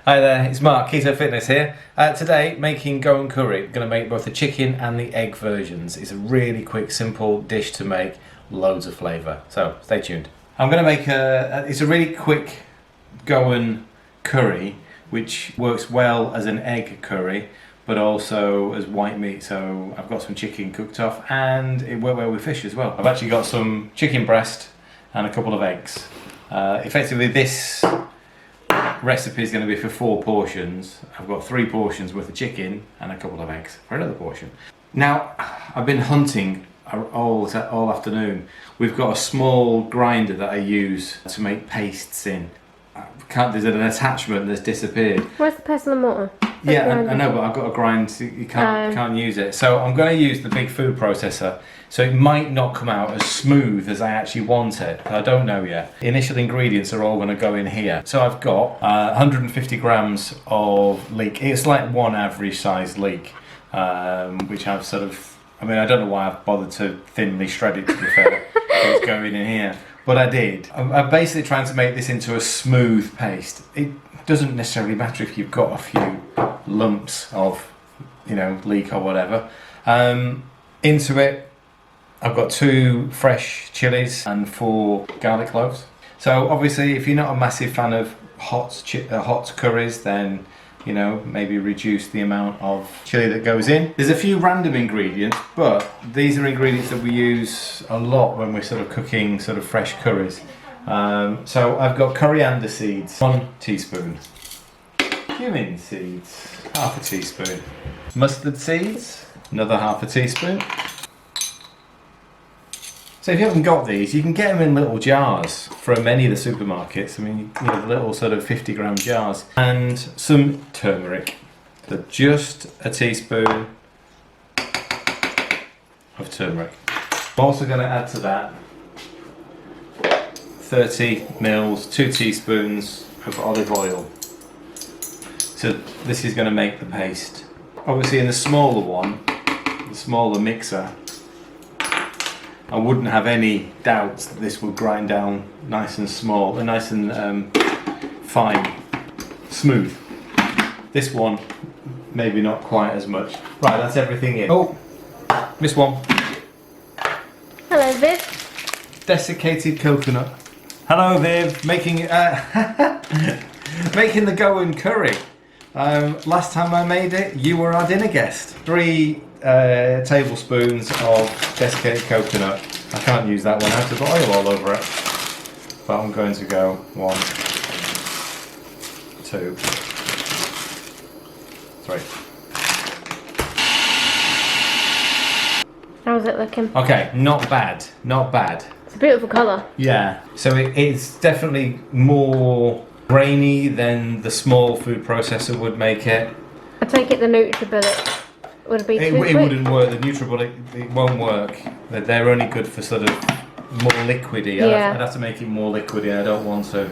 Hi there, it's Mark, Keto Fitness here. Today, making Goan curry. I'm going to make both the chicken and the egg versions. It's a really quick, simple dish to make, loads of flavour. So, stay tuned. I'm going to make it's a really quick Goan curry, which works well as an egg curry, but also as white meat. So, I've got some chicken cooked off, and it worked well with fish as well. I've actually got some chicken breast and a couple of eggs. Effectively, this recipe is going to be for 4 portions. I've got 3 portions worth of chicken and a couple of eggs for another portion. Now, I've been hunting all afternoon. We've got a small grinder that I use to make pastes in. There's an attachment that's disappeared. Where's the pestle and mortar? Yeah, I know, but I've got a grind, you can't use it. So I'm going to use the big food processor. So it might not come out as smooth as I actually want it. I don't know yet. The initial ingredients are all going to go in here. So I've got 150 grams of leek. It's like one average sized leek, which I've sort of, I don't know why I've bothered to thinly shred it, to be fair. It's going in here. But I did. I'm basically trying to make this into a smooth paste. It doesn't necessarily matter if you've got a few lumps of, leek or whatever. Into it, I've got 2 fresh chilies and 4 garlic cloves. So obviously, if you're not a massive fan of hot curries, then maybe reduce the amount of chili that goes in. There's a few random ingredients, but these are ingredients that we use a lot when we're sort of cooking sort of fresh curries. So I've got coriander seeds, 1 teaspoon. Cumin seeds, 1/2 teaspoon. Mustard seeds, another 1/2 teaspoon. So if you haven't got these, you can get them in little jars from any of the supermarkets. The little sort of 50-gram jars. And some turmeric. So just a teaspoon of turmeric. I'm also going to add to that 30 mils, 2 teaspoons of olive oil. So this is going to make the paste. Obviously in the smaller one, the smaller mixer, I wouldn't have any doubts that this would grind down nice and small, nice and fine, smooth. This one, maybe not quite as much. Right, that's everything in. Oh, missed one. Hello, Viv. Desiccated coconut. Hello, Viv. Making making the Goan curry. Last time I made it, you were our dinner guest. 3 tablespoons of desiccated coconut. I can't use that one, I have to put oil all over it. But I'm going to go 1, 2, 3. How's it looking? Okay, not bad, not bad. It's a beautiful colour. Yeah, so it's definitely more grainy than the small food processor would make it. I take it the NutriBullet would be too quick. It wouldn't work, the NutriBullet, it won't work. They're only good for sort of more liquidy. Yeah. I'd have to make it more liquidy, I don't want to.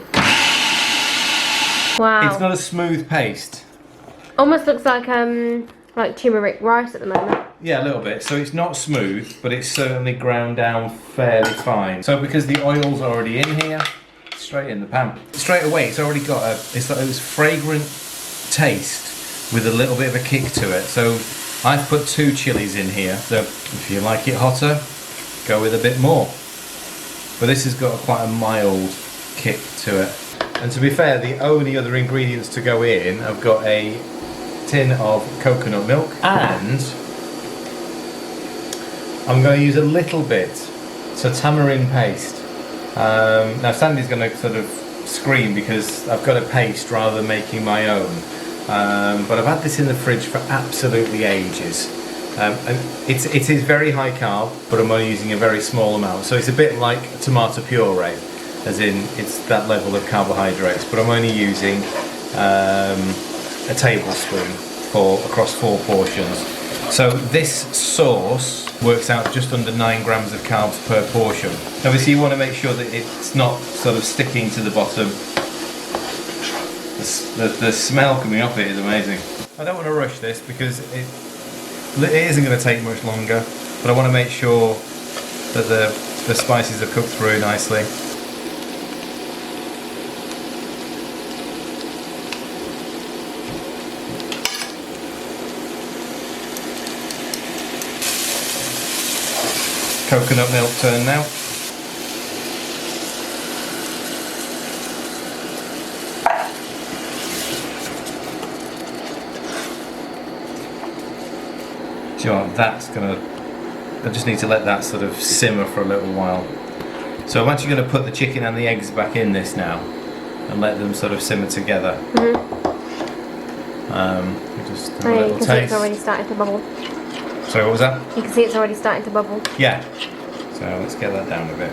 Wow. It's not a smooth paste. Almost looks like turmeric rice at the moment. Yeah, a little bit. So it's not smooth, but it's certainly ground down fairly fine. So because the oil's already in here, straight in the pan. Straight away, it's already got this fragrant taste with a little bit of a kick to it. So I've put 2 chilies in here. So if you like it hotter, go with a bit more. But this has got quite a mild kick to it. And to be fair, the only other ingredients to go in, I've got a tin of coconut milk, and I'm going to use a little bit, so tamarind paste. Now Sandy's going to sort of scream because I've got a paste rather than making my own. But I've had this in the fridge for absolutely ages. And it is very high carb, but I'm only using a very small amount. So it's a bit like tomato puree, as in it's that level of carbohydrates, but I'm only using a tablespoon across 4 portions. So this sauce works out just under 9 grams of carbs per portion. Obviously you want to make sure that it's not sort of sticking to the bottom. The smell coming off it is amazing. I don't want to rush this because it isn't going to take much longer, but I want to make sure that the spices are cooked through nicely. coconut milk turn now. Do you know what, that's gonna, I just need to let that sort of simmer for a little while. So I'm actually going to put the chicken and the eggs back in this now and let them sort of simmer together. Just a you little can see taste. it's already starting to bubble. Sorry, what was that? You can see it's already starting to bubble. Yeah. So let's get that down a bit.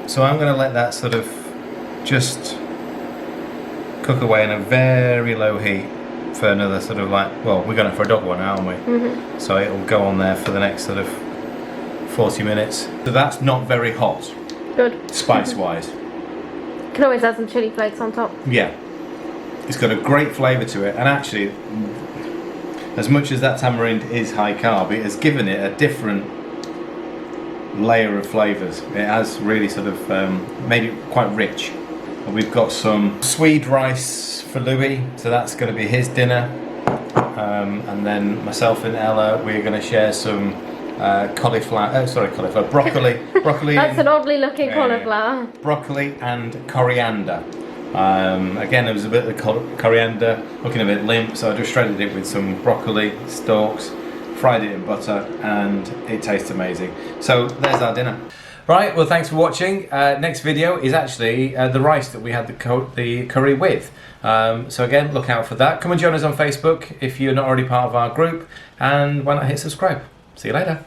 So I'm going to let that sort of just cook away in a very low heat for another sort of like, well, we're going for a dog one now, aren't we? So it'll go on there for the next sort of 40 minutes. So that's not very hot. Good. Spice wise. You can always add some chili flakes on top. Yeah. It's got a great flavour to it, and actually, as much as that tamarind is high carb, it has given it a different layer of flavours. It has really sort of made it quite rich. We've got some swede rice for Louis, so that's going to be his dinner. And then myself and Ella, we're going to share some broccoli. That's an oddly looking cauliflower. Broccoli and coriander. Again, there was a bit of coriander looking a bit limp, so I just shredded it with some broccoli stalks, fried it in butter, and it tastes amazing. So there's our dinner. Right, well, thanks for watching. Next video is actually the rice that we had the curry with. So again, look out for that. Come and join us on Facebook if you're not already part of our group, and why not hit subscribe. See you later.